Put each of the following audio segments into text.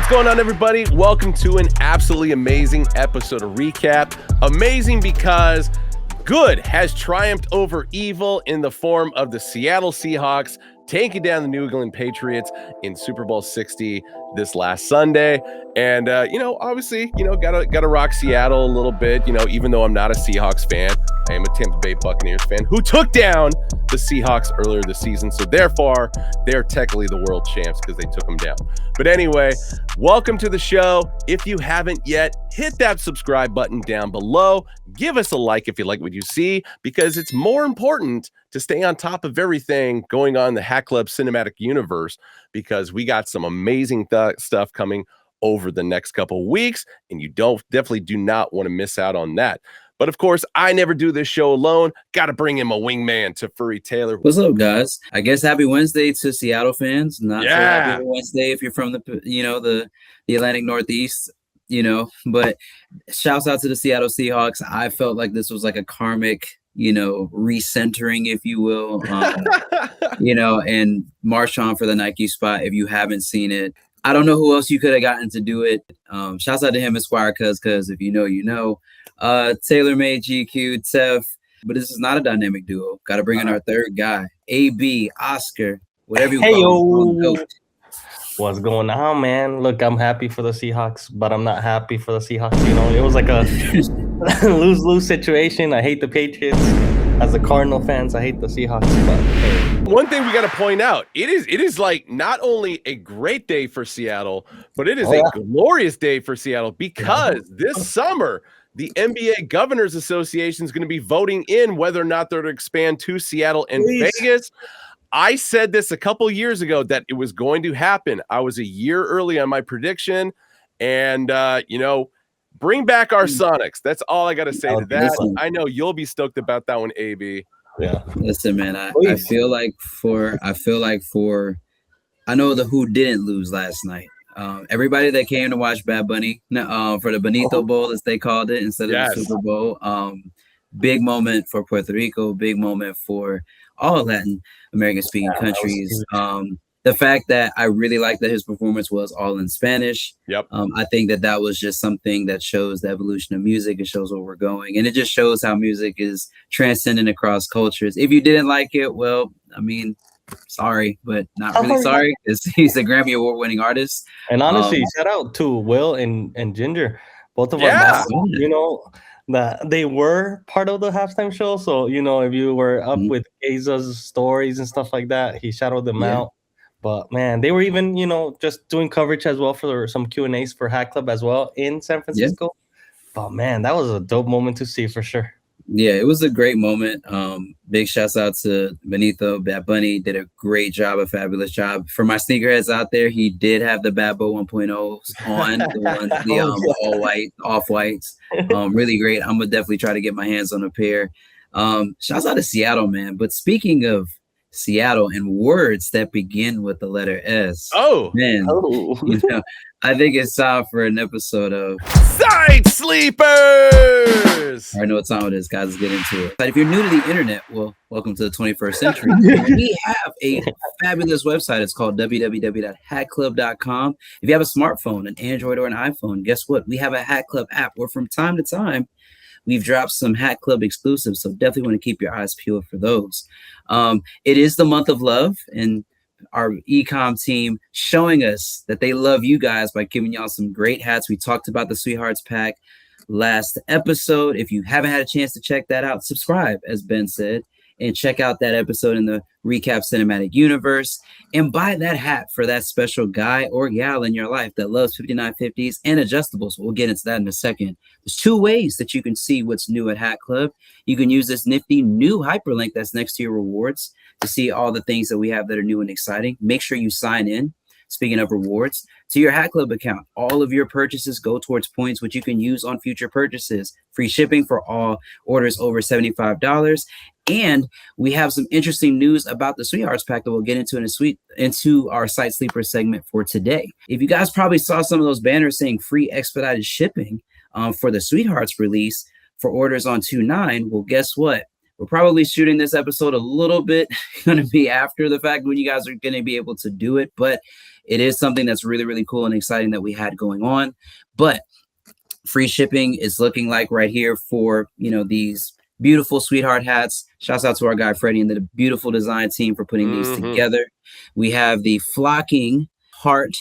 What's going on, everybody? Welcome to an absolutely amazing episode of Recap. Amazing because good has triumphed over evil in the form of the Seattle Seahawks taking down the New England Patriots in Super Bowl 60 this last Sunday. And, obviously, gotta rock Seattle a little bit, even though I'm not a Seahawks fan. I am a Tampa Bay Buccaneers fan who took down the Seahawks earlier this season. So therefore, they're technically the world champs because they took them down. But anyway, welcome to the show. If you haven't yet, hit that subscribe button down below. Give us a like if you like what you see, because it's more important to stay on top of everything going on in the Hack Club cinematic universe, because we got some amazing stuff coming over the next couple weeks, and you definitely do not want to miss out on that. But of course, I never do this show alone. Got to bring in my wingman, Tafuri Taylor. What's up, guys? I guess happy Wednesday to Seattle fans. Not so happy Wednesday if you're from the Atlantic Northeast, But shouts out to the Seattle Seahawks. I felt like this was like a karmic, recentering, if you will, and march on for the Nike spot. If you haven't seen it, I don't know who else you could have gotten to do it. Shouts out to him, Esquire, because if you know, you know. TaylorMade, GQ, Tef, but this is not a dynamic duo. Got to bring in our third guy, AB, Oscar, whatever you call him. What's going on, man? Look, I'm happy for the Seahawks, but I'm not happy for the Seahawks. It was like a lose-lose situation. I hate the Patriots. As a Cardinal fans, I hate the Seahawks. But hey. One thing we got to point out, it is like not only a great day for Seattle, but it is a glorious day for Seattle, because this summer, the NBA Governors Association is going to be voting in whether or not they're to expand to Seattle and Vegas. I said this a couple years ago that it was going to happen. I was a year early on my prediction, and bring back our Sonics. That's all I got to say to that. Listen. I know you'll be stoked about that one, AB. Yeah. Listen, man, I feel like I know who didn't lose last night. Everybody that came to watch Bad Bunny for the Benito Bowl, as they called it, instead of the Super Bowl. Big moment for Puerto Rico, big moment for all Latin American speaking countries. The fact that I really like that his performance was all in Spanish. Yep. I think that was just something that shows the evolution of music. It shows where we're going. And it just shows how music is transcendent across cultures. If you didn't like it, well, I mean, sorry, but not really sorry, because he's a Grammy Award-winning artist. And honestly, shout out to Will and Ginger. Both of them, that they were part of the halftime show. So, if you were up with Aza's stories and stuff like that, he shouted them out. But man, they were even, just doing coverage as well for some Q&As for Hack Club as well in San Francisco. Yeah. But man, that was a dope moment to see for sure. Yeah, it was a great moment. Big shouts out to Benito. Bad Bunny did a great job, a fabulous job. For my sneakerheads out there, he did have the Bad Boy 1.0s on, the all white, off whites. Really great. I'm gonna definitely try to get my hands on a pair. Shouts out to Seattle, man. But speaking of Seattle and words that begin with the letter S. Oh, man. I think it's time for an episode of Side Sleepers. I know what time it is, guys. Let's get into it. But if you're new to the internet, well, welcome to the 21st century. We have a fabulous website. It's called www.hackclub.com. If you have a smartphone, an Android or an iPhone, guess what? We have a Hack Club app where from time to time, we've dropped some Hack Club exclusives, so definitely want to keep your eyes peeled for those. It is the month of love, and our e-com team showing us that they love you guys by giving y'all some great hats. We talked about the Sweethearts Pack last episode. If you haven't had a chance to check that out, subscribe, as Ben said, and check out that episode in the Recap Cinematic Universe, and buy that hat for that special guy or gal in your life that loves 5950s and adjustables. We'll get into that in a second. There's two ways that you can see what's new at Hack Club. You can use this nifty new hyperlink that's next to your rewards to see all the things that we have that are new and exciting. Make sure you sign in. Speaking of rewards, to your Hack Club account, all of your purchases go towards points, which you can use on future purchases. Free shipping for all orders over $75. And we have some interesting news about the Sweethearts Pack that we'll get into our Site Sleeper segment for today. If you guys probably saw some of those banners saying free expedited shipping for the Sweethearts release for orders on 2/9, well, guess what? We're probably shooting this episode a little bit going to be after the fact when you guys are going to be able to do it, but it is something that's really, really cool and exciting that we had going on. But free shipping is looking like right here for, these beautiful sweetheart hats. Shouts out to our guy Freddie and the beautiful design team for putting these together. We have the flocking heart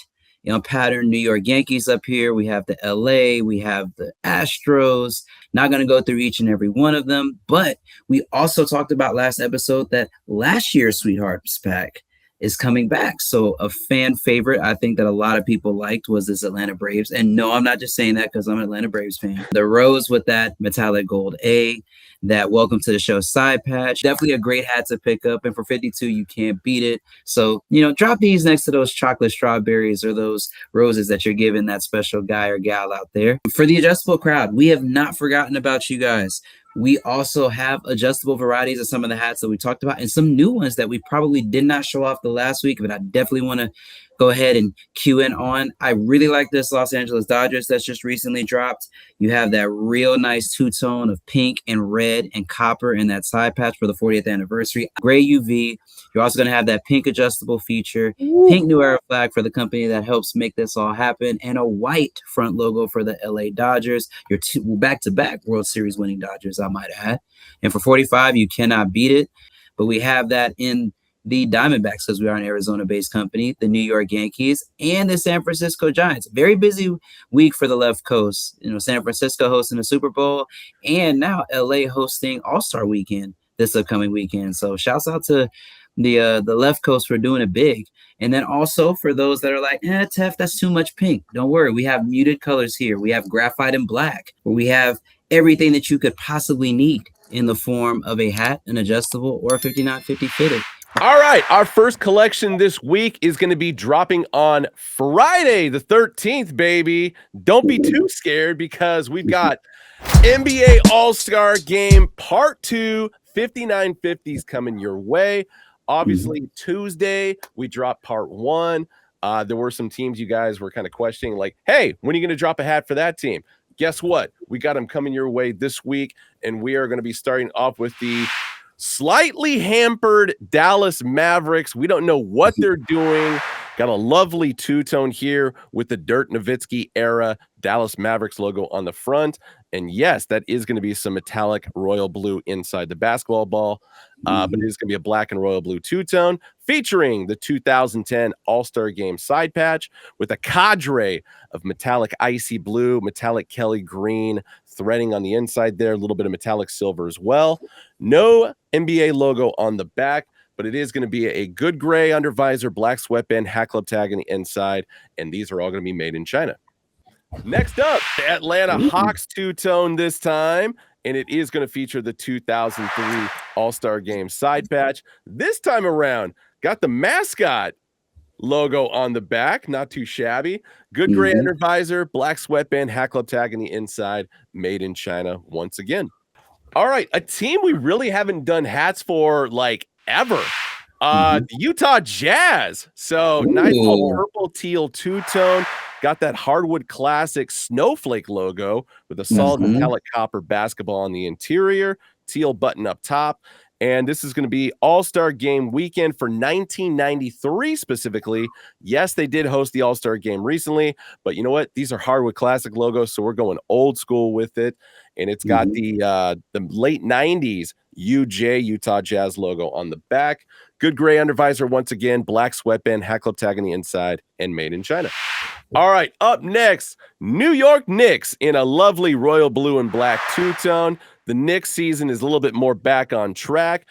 pattern New York Yankees up here. We have the LA, we have the Astros. Not going to go through each and every one of them, but we also talked about last episode that last year's Sweethearts pack is coming back. So a fan favorite, I think that a lot of people liked, was this Atlanta Braves. And no, I'm not just saying that because I'm an Atlanta Braves fan. The rose with that metallic gold A, that welcome to the show side patch. Definitely a great hat to pick up. And for 52, you can't beat it. So, drop these next to those chocolate strawberries or those roses that you're giving that special guy or gal out there. For the adjustable crowd, we have not forgotten about you guys. We also have adjustable varieties of some of the hats that we talked about and some new ones that we probably did not show off the last week, but I definitely want to go ahead and cue in on. I really like this Los Angeles Dodgers that's just recently dropped. You have that real nice two-tone of pink and red and copper in that side patch for the 40th anniversary. Gray UV. You're also going to have that pink adjustable feature, pink New Era flag for the company that helps make this all happen, and a white front logo for the LA Dodgers, your two back-to-back World Series winning Dodgers, I might add. And for 45, you cannot beat it. But we have that in the Diamondbacks, because we are an Arizona-based company, the New York Yankees, and the San Francisco Giants. Very busy week for the left coast. San Francisco hosting the Super Bowl, and now LA hosting All-Star Weekend this upcoming weekend. So shouts out to the left coast for doing it big. And then also for those that are like, Tef, that's too much pink. Don't worry. We have muted colors here. We have graphite and black, where we have everything that you could possibly need in the form of a hat, an adjustable, or a 5950 fitted. All right, our first collection this week is going to be dropping on Friday the 13th, baby. Don't be too scared because we've got NBA All-Star Game Part 2, 5950s coming your way. Obviously, Tuesday, we dropped Part 1. There were some teams you guys were kind of questioning, like, hey, when are you going to drop a hat for that team? Guess what? We got them coming your way this week, and we are going to be starting off with the slightly hampered Dallas Mavericks. We don't know what they're doing. Got a lovely two-tone here with the Dirk Nowitzki era Dallas Mavericks logo on the front. And yes, that is going to be some metallic royal blue inside the basketball ball. But it is going to be a black and royal blue two-tone featuring the 2010 All-Star Game side patch with a cadre of metallic icy blue, metallic Kelly green threading on the inside there, a little bit of metallic silver as well. No NBA logo on the back, but it is going to be a good gray under visor, black sweatband, hat club tag on the inside, and these are all going to be made in China. Next up, the Atlanta Hawks two-tone this time, and it is going to feature the 2003 All-Star Game side patch. This time around, got the mascot logo on the back, not too shabby. Good gray under visor, black sweatband, hat club tag on the inside, made in China once again. All right, a team we really haven't done hats for like ever. The Utah Jazz. So nice little purple teal two-tone. Got that Hardwood Classics snowflake logo with a solid metallic copper basketball on the interior, teal button up top. And this is going to be All-Star Game weekend for 1993 specifically. Yes, they did host the All-Star Game recently, but you know what? These are Hardwood Classic logos, so we're going old school with it. And it's got the late 90s UJ Utah Jazz logo on the back. Good gray under visor once again, black sweatband, hat club tag on the inside, and made in China. All right, up next, New York Knicks in a lovely royal blue and black two-tone. The Knicks season is a little bit more back on track.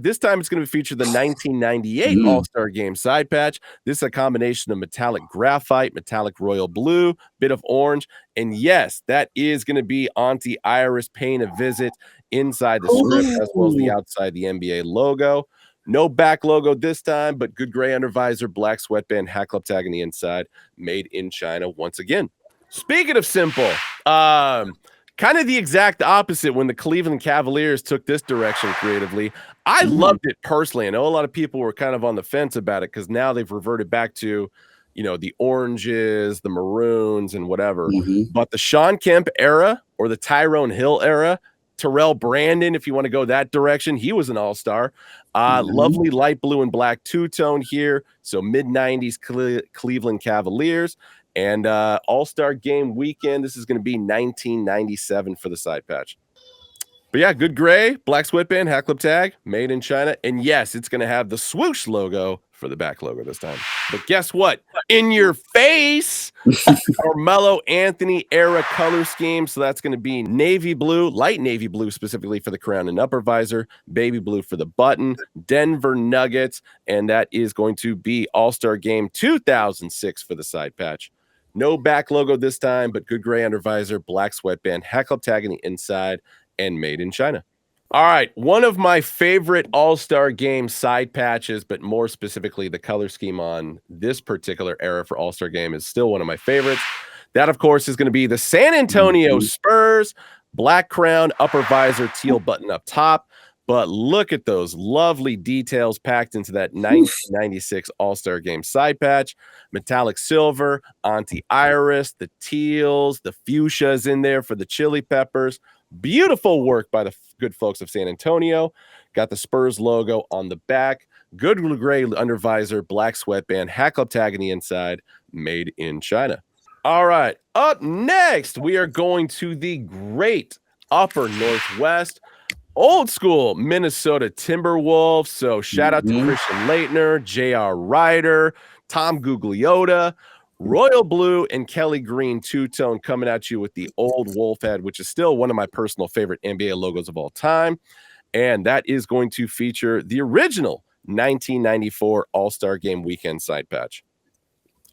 This time it's going to feature the 1998 All-Star Game side patch. This is a combination of metallic graphite, metallic royal blue, bit of orange. And yes, that is going to be Auntie Iris paying a visit inside the strip as well as the outside the NBA logo. No back logo this time, but good gray under visor, black sweatband, hat club tag on the inside, made in China once again. Speaking of simple, kind of the exact opposite when the Cleveland Cavaliers took this direction creatively. I loved it personally. I know a lot of people were kind of on the fence about it because now they've reverted back to, the oranges, the maroons, and whatever. But the Sean Kemp era or the Tyrone Hill era, Terrell Brandon, if you want to go that direction, he was an all-star. Lovely light blue and black two-tone here. So mid-90s Cleveland Cavaliers. And all-star game weekend, this is going to be 1997 for the side patch. But yeah, good gray, black sweatband, Hat Club tag, made in China. And yes, it's going to have the swoosh logo for the back logo this time. But guess what? In your face, Carmelo Anthony era color scheme. So that's going to be navy blue, light navy blue specifically for the crown and upper visor, baby blue for the button, Denver Nuggets. And that is going to be All-Star Game 2006 for the side patch. No back logo this time, but good gray under visor, black sweatband, Hat Club tag on the inside, and made in China. All right, one of my favorite All-Star Game side patches, but more specifically the color scheme on this particular era for All-Star Game is still one of my favorites. That, of course, is going to be the San Antonio Spurs, black crown, upper visor, teal button up top. But look at those lovely details packed into that 1996 All-Star Game side patch. Metallic silver, anti-iris, the teals, the fuchsias in there for the chili peppers. Beautiful work by the good folks of San Antonio. Got the Spurs logo on the back. Good gray under visor, black sweatband, Hat Club tag on the inside, made in China. All right, up next, we are going to the great Upper Northwest. Old school Minnesota Timberwolves. So shout out to Christian Laettner, J.R. Ryder, Tom Gugliotta, Royal Blue, and Kelly Green two-tone coming at you with the old wolf head, which is still one of my personal favorite NBA logos of all time. And that is going to feature the original 1994 All-Star Game weekend side patch.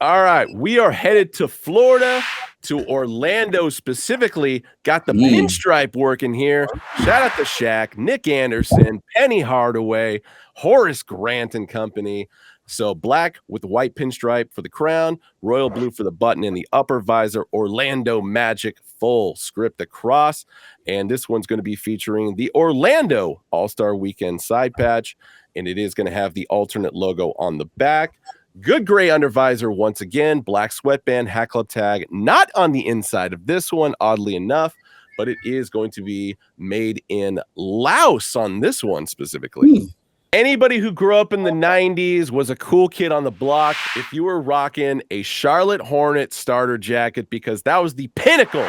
All right, we are headed to Florida, to Orlando specifically. Got the pinstripe working here. Shout out to Shaq, Nick Anderson, Penny Hardaway, Horace Grant and company. So black with white pinstripe for the crown, royal blue for the button and the upper visor, Orlando Magic full script across. And this one's going to be featuring the Orlando All-Star Weekend side patch. And it is going to have the alternate logo on the back. Good gray under visor once again, black sweatband, Hat Club tag, not on the inside of this one, oddly enough, but it is going to be made in Laos on this one specifically. Anybody who grew up in the 90s was a cool kid on the block if you were rocking a Charlotte Hornet starter jacket, because that was the pinnacle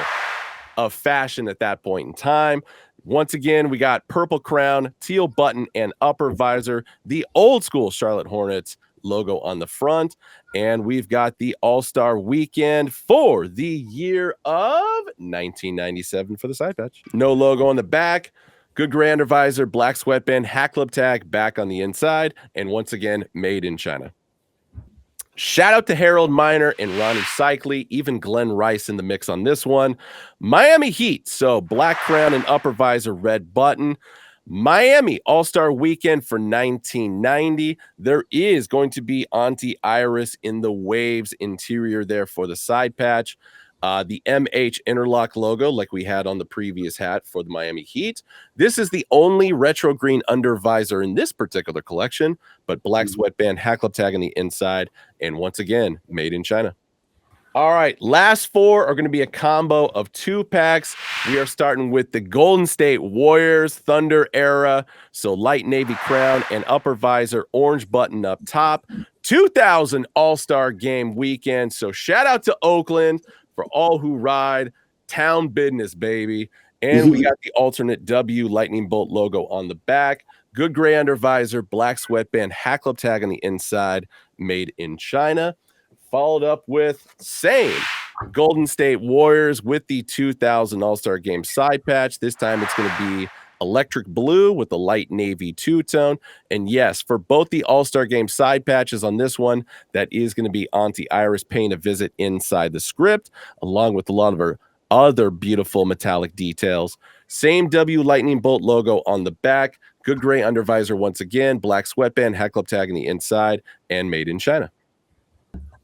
of fashion at that point in time. Once again, we got purple crown, teal button, and upper visor, the old school Charlotte Hornets logo on the front, and we've got the All-Star Weekend for the year of 1997 for the side patch. No logo on the back, good gray under visor, black sweatband, Hat Club tag back on the inside, and once again, made in China. Shout out to Harold Miner and Ronnie Cycli, even Glenn Rice in the mix on this one. Miami Heat, so black crown and upper visor, red button. Miami All-Star Weekend for 1990. There is going to be anti-iris in the waves interior there for the side patch. The MH interlock logo like we had on the previous hat for the Miami Heat. This is the only retro green under visor in this particular collection, but black sweatband, Hat Club tag on the inside, and once again, made in China. All right, last four are going to be a combo of 2 packs. We are starting with the Golden State Warriors Thunder era. So light navy crown and upper visor, orange button up top. 2000 All-Star Game weekend. So shout out to Oakland for all who ride. Town business, baby. And we got the alternate W lightning bolt logo on the back. Good gray under visor, black sweatband, Hat Club tag on the inside, made in China. Followed up with same Golden State Warriors with the 2000 All-Star Game side patch. This time it's going to be electric blue with the light navy two-tone. And yes, for both the All-Star Game side patches on this one, that is going to be anti-iris, paying a visit inside the script, along with a lot of our other beautiful metallic details. Same W lightning bolt logo on the back. Good gray under visor once again, black sweatband, Hat Club tag on the inside, and made in China.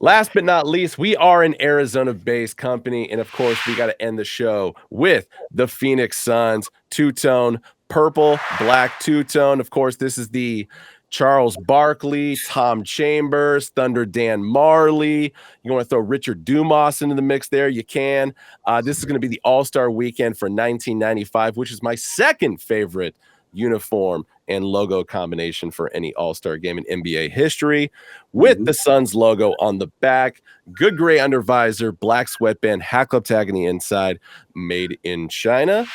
Last but not least, we are an Arizona-based company, and of course, we got to end the show with the Phoenix Suns two-tone, purple, black two-tone. Of course, this is the Charles Barkley, Tom Chambers, Thunder Dan Marley. You want to throw Richard Dumas into the mix there? You can. This is going to be the All-Star Weekend for 1995, which is my second favorite uniform and logo combination for any All-Star game in NBA history, with the Suns logo on the back, good gray undervisor, black sweatband, Hat Club tag on the inside, made in China.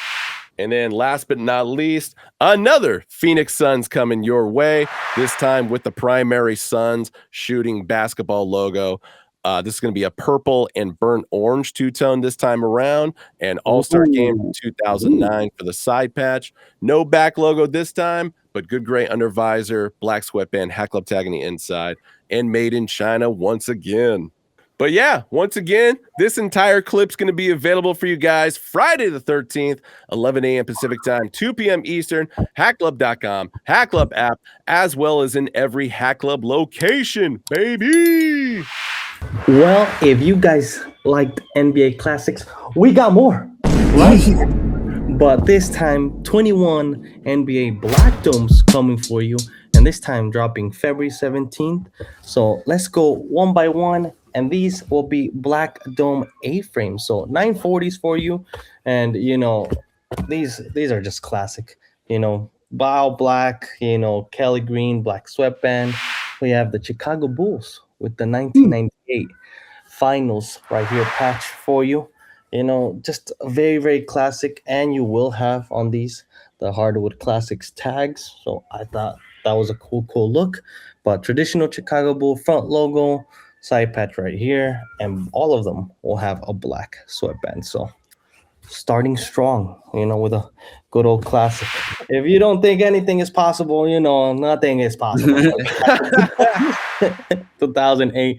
And then last but not least, another Phoenix Suns coming your way, this time with the primary Suns shooting basketball logo. This is going to be a purple and burnt orange two-tone this time around, and All-Star Game 2009 for the side patch. No back logo this time, but good gray undervisor, black sweatband, Hat Club tag on the inside, and made in China once again. But yeah, once again, this entire clip's going to be available for you guys Friday the 13th, 11 a.m. Pacific time, 2 p.m. Eastern, hackclub.com, Hack Club app, as well as in every Hack Club location, baby. Well, if you guys liked NBA Classics, we got more. Right? But this time, 21 NBA Black Domes coming for you, and this time dropping February 17th. So let's go one by one. And these will be Black Dome A-frames. So 940s for you. And, you know, these are just classic. You know, Bow Black, you know, Kelly Green, black sweatband. We have the Chicago Bulls with the 1998 finals right here patch for you. You know, just very, very classic. And you will have on these the Hardwood Classics tags. So I thought that was a cool look. But traditional Chicago Bull front logo, side patch right here, and all of them will have a black sweatband. So starting strong, you know, with a good old classic. If you don't think anything is possible, you know, nothing is possible. 2008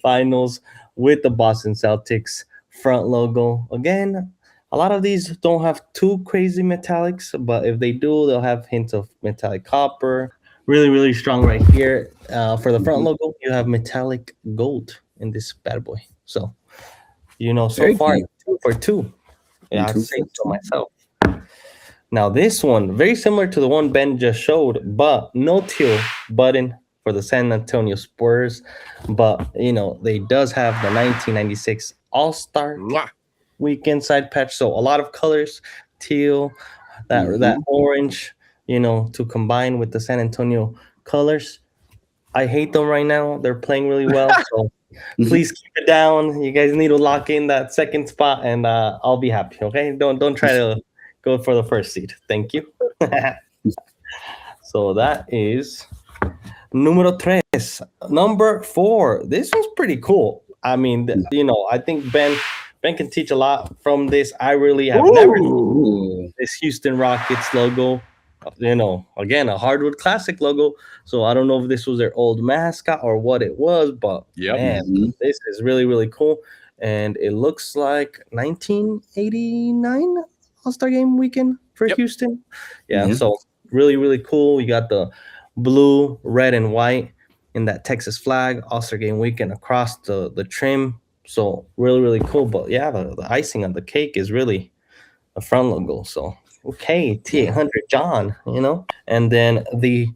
finals with the Boston Celtics front logo. Again, a lot of these don't have too crazy metallics, but if they do, they'll have hints of metallic copper. Really, really strong right here. For the front logo, you have metallic gold in this bad boy. So, you know, so very far, 2 for 2. Yeah, I'd say so myself. Now, this one, very similar to the one Ben just showed, but no teal button for the San Antonio Spurs. But, you know, they does have the 1996 All-Star Weekend side patch. So a lot of colors, teal, that orange, you know, to combine with the San Antonio colors. I hate them right now. They're playing really well. So please keep it down. You guys need to lock in that second spot, and I'll be happy. Okay, don't try to go for the first seed. Thank you. So that is número tres. Number 4. This one's pretty cool. I mean, you know, I think Ben can teach a lot from this. I really have never seen this Houston Rockets logo. You know, again, a Hardwood Classic logo. So I don't know if this was their old mascot or what it was, but man, this is really, really cool. And it looks like 1989 All-Star Game weekend for Houston. Yeah, so really, really cool. You got the blue, red, and white in that Texas flag All-Star Game weekend across the trim. So really, really cool. But yeah, the icing on the cake is really a front logo. So okay, T800 John, you know. And then the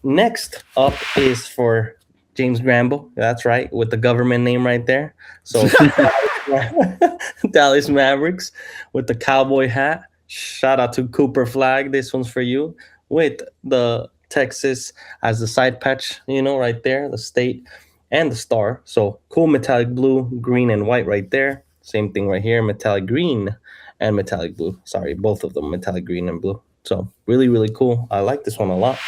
next up is for James Gramble. That's right, with the government name right there. So Dallas Mavericks with the cowboy hat. Shout out to Cooper Flag. This one's for you, with the Texas as the side patch, you know, right there, the state and the star. So cool metallic blue, green, and white right there. Same thing right here, metallic green and metallic blue. Sorry, both of them, metallic green and blue. So really, really cool. I like this one a lot.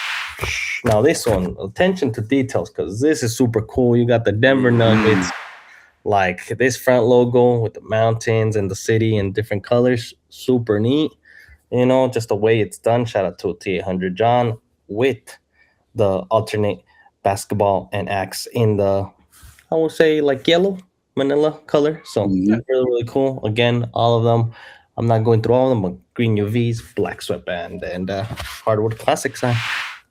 Now this one, attention to details, because this is super cool. You got the Denver Nuggets, like this front logo with the mountains and the city in different colors. Super neat. You know, just the way it's done. Shout out to T800 John with the alternate basketball and axe in the, I would say, like yellow manila color. So really, really cool. Again, all of them. I'm not going through all of them, but green UVs, black sweatband, and Hardwood Classics.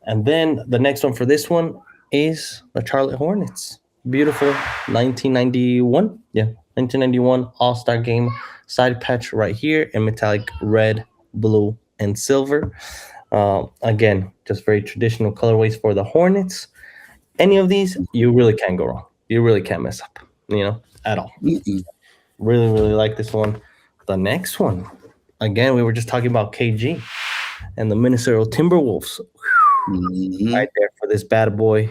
And then the next one for this one is the Charlotte Hornets. Beautiful 1991. Yeah, 1991 All-Star Game side patch right here in metallic red, blue, and silver. Again, just very traditional colorways for the Hornets. Any of these, you really can't go wrong. You really can't mess up, at all. Mm-mm. Really, really like this one. The next one, again, we were just talking about KG and the Minnesota Timberwolves. Mm-hmm. Right there for this bad boy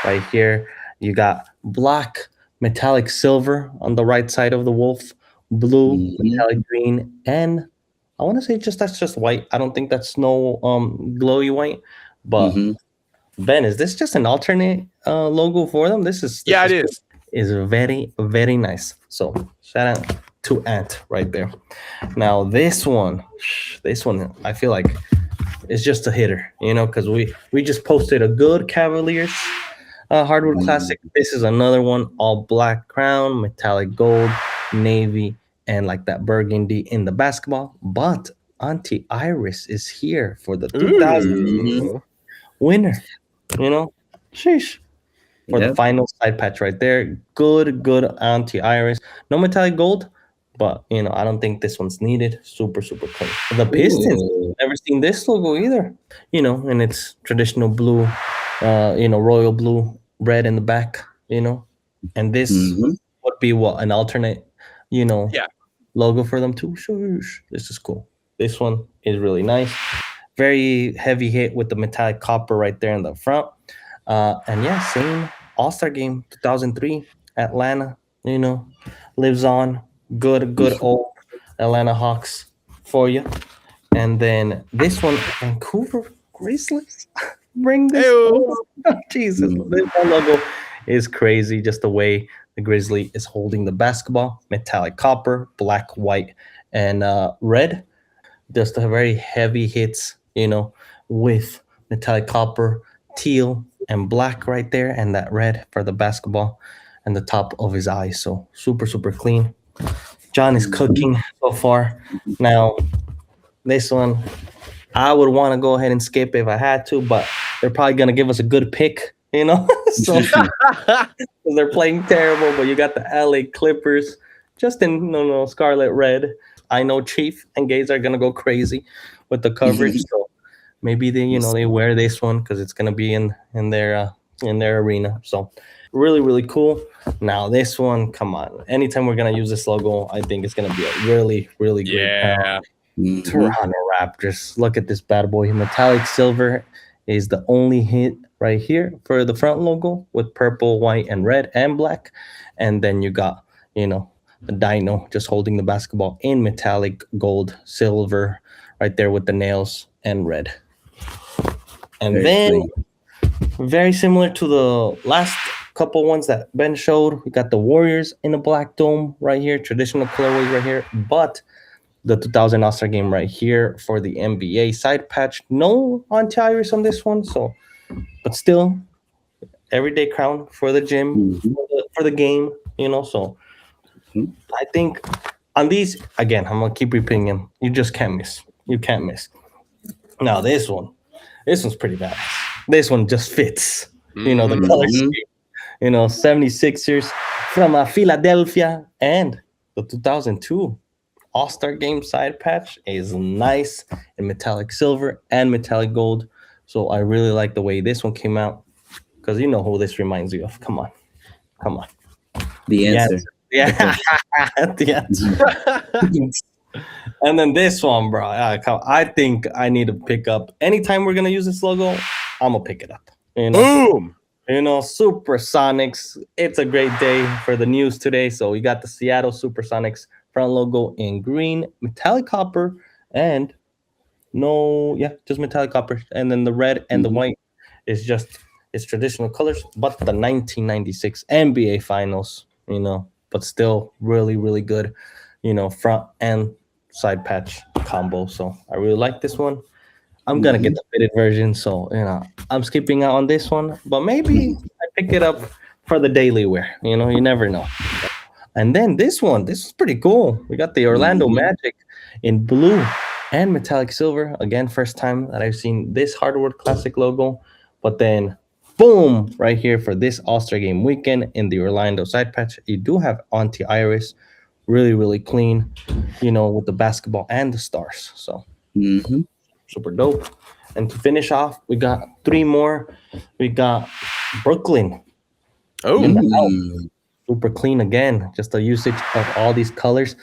right here. You got black metallic silver on the right side of the wolf, blue metallic green, and I want to say that's just white. I don't think that's no glowy white. But Ben, is this just an alternate logo for them? This Yeah, it is very, very nice. So shout out to Ant right there. Now this one, I feel like it's just a hitter, because we just posted a good Cavaliers Hardwood Classic. This is another one, all black crown, metallic gold, navy, and like that burgundy in the basketball. But Auntie Iris is here for the 2000 winner. Sheesh. For the final side patch right there. Good Auntie Iris. No metallic gold, but I don't think this one's needed. Super, super clean. The Pistons, never seen this logo either. And it's traditional blue, royal blue, red in the back, and this would be an alternate, logo for them too. Shush. This is cool. This one is really nice. Very heavy hit with the metallic copper right there in the front. And yeah, same All-Star game 2003 Atlanta, lives on. Good old Atlanta Hawks for you. And then this one, Vancouver Grizzlies. Bring this. Jesus, this logo is crazy. Just the way the Grizzly is holding the basketball, metallic copper, black, white, and red. Just a very heavy hits, with metallic copper, teal, and black right there, and that red for the basketball and the top of his eyes. So super, super clean. John is cooking so far. Now, this one, I would want to go ahead and skip if I had to, but they're probably going to give us a good pick, So they're playing terrible, but you got the LA Clippers just in scarlet red. I know Chief and Gaze are going to go crazy with the coverage. So maybe they wear this one because it's going to be in their arena. So really, really cool. Now this one, come on. Anytime we're going to use this logo, I think it's going to be a really, really great Toronto Raptors. Look at this bad boy. Metallic silver is the only hit right here for the front logo with purple, white, and red and black. And then you got, the Dino just holding the basketball in metallic gold, silver right there with the nails and red. And very similar to the last couple ones that Ben showed, we got the Warriors in a black dome right here, traditional colorways right here, but the 2000 All-Star game right here for the NBA side patch. No Auntie-Iris on this one, but still everyday crown for the gym, for the game, so I think on these, again, I'm gonna keep repeating them. You just can't miss. You can't miss. Now this one's pretty badass. This one just fits. The color scheme. 76ers from Philadelphia, and the 2002 All-Star game side patch is nice in metallic silver and metallic gold. So I really like the way this one came out, because you know who this reminds you of. Come on. The answer. Yeah. The answer. And then this one, bro. I think I need to pick up. Anytime we're going to use this logo, I'm going to pick it up. Boom! Supersonics. It's a great day for the news today. So we got the Seattle Supersonics front logo in green, metallic copper, and just metallic copper. And then the red and the white is just its traditional colors, but the 1996 NBA Finals, but still really, really good, front and side patch combo. So I really like this one. I'm gonna get the fitted version, so I'm skipping out on this one, but maybe I pick it up for the daily wear. You never know. And then this is pretty cool. We got the Orlando Magic in blue and metallic silver. Again, first time that I've seen this Hardwood Classic logo. But then, boom, right here for this All-Star game weekend in the Orlando side patch, you do have Auntie Iris, really, really clean, with the basketball and the stars. So super dope. And to finish off, we got 3 more. We got Brooklyn. Oh, Super clean again. Just the usage of all these colors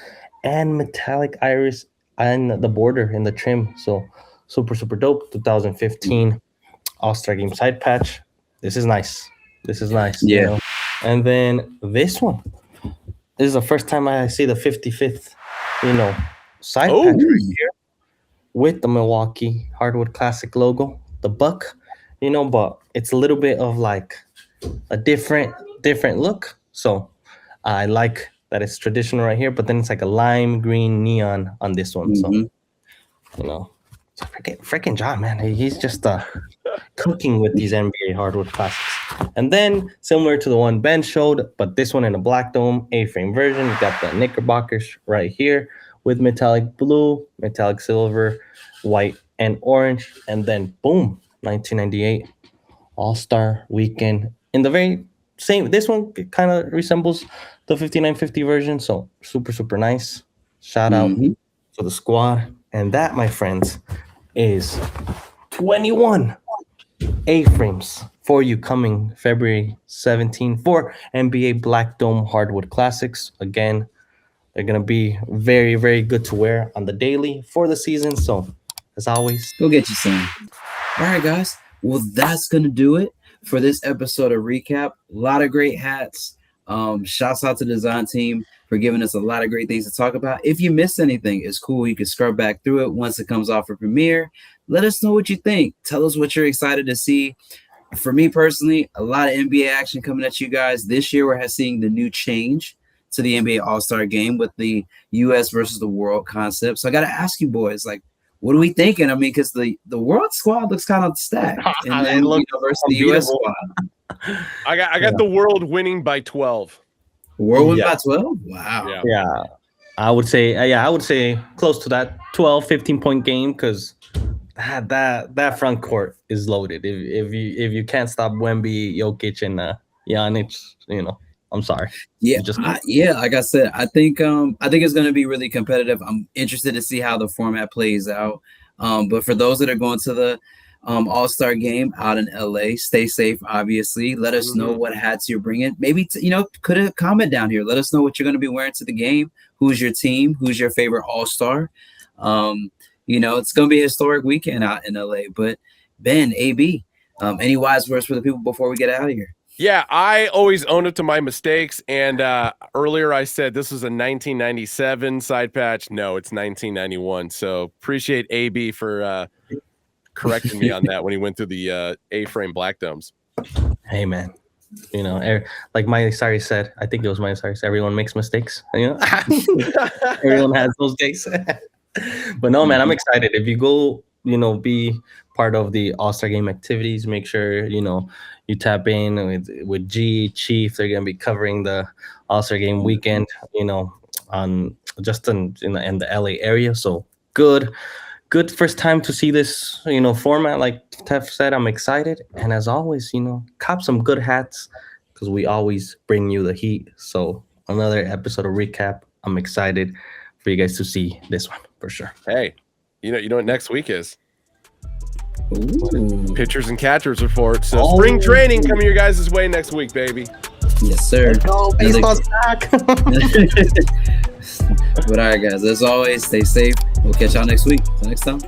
and metallic iris and the border in the trim. So super, super dope. 2015 All-Star Game side patch. This is nice. Yeah. You know? And then this one. This is the first time I see the 55th, side patch right here with the Milwaukee Hardwood Classic logo, the buck, but it's a little bit of like a different look. So I like that it's traditional right here, but then it's like a lime green neon on this one. So, freaking John, man, he's just cooking with these NBA Hardwood Classics. And then similar to the one Ben showed, but this one in a black dome A-frame version, you got the Knickerbockers right here with metallic blue, metallic silver, white, and orange. And then boom, 1998 All-Star Weekend in the very same. This one kind of resembles the 5950 version, so super, super nice. Shout out to the squad. And that, my friends, is 21 A-frames for you coming February 17 for NBA Black Dome Hardwood Classics. Again, they're going to be very, very good to wear on the daily for the season. So, as always, go get you some. All right, guys. Well, that's going to do it for this episode of Recap. A lot of great hats. Shouts out to the design team for giving us a lot of great things to talk about. If you missed anything, it's cool. You can scrub back through it once it comes off for premiere. Let us know what you think. Tell us what you're excited to see. For me personally, a lot of NBA action coming at you guys. This year, we're seeing the new change to the NBA All-Star Game with the U.S. versus the world concept. So I got to ask you boys, like, what are we thinking? I mean, because the world squad looks kind of stacked. And then versus the U.S. squad. I got the world winning by 12. World win by 12? Wow. Yeah. I would say close to that 12, 15-point game because that front court is loaded. If you can't stop Wemby, Jokic, and Giannis, I'm sorry. Yeah, like I said, I think it's going to be really competitive. I'm interested to see how the format plays out. But for those that are going to the All-Star game out in LA, stay safe, obviously. Let us know what hats you're bringing. Maybe, put a comment down here. Let us know what you're going to be wearing to the game. Who's your team? Who's your favorite All-Star? It's going to be a historic weekend out in LA. But Ben, AB, any wise words for the people before we get out of here? Yeah, I always own up to my mistakes. And earlier I said this was a 1997 side patch. No, it's 1991. So appreciate AB for correcting me on that when he went through the A-frame black domes. Hey, man. Like Miley Cyrus said, I think it was Miley Cyrus, everyone makes mistakes. Everyone has those days. But no, man, I'm excited. If you go, be part of the All-Star Game activities, make sure, you tap in with G, Chief. They're going to be covering the All-Star Game weekend, on just in the LA area. So good first time to see this, format. Like Tef said, I'm excited. And as always, cop some good hats because we always bring you the heat. So another episode of Recap. I'm excited for you guys to see this one for sure. Hey, you know what next week is? Ooh. Pitchers and catchers report. So spring training coming your guys' way next week, baby. Yes, sir. Baseball's back. But all right, guys, as always, stay safe. We'll catch y'all next week. Till next time.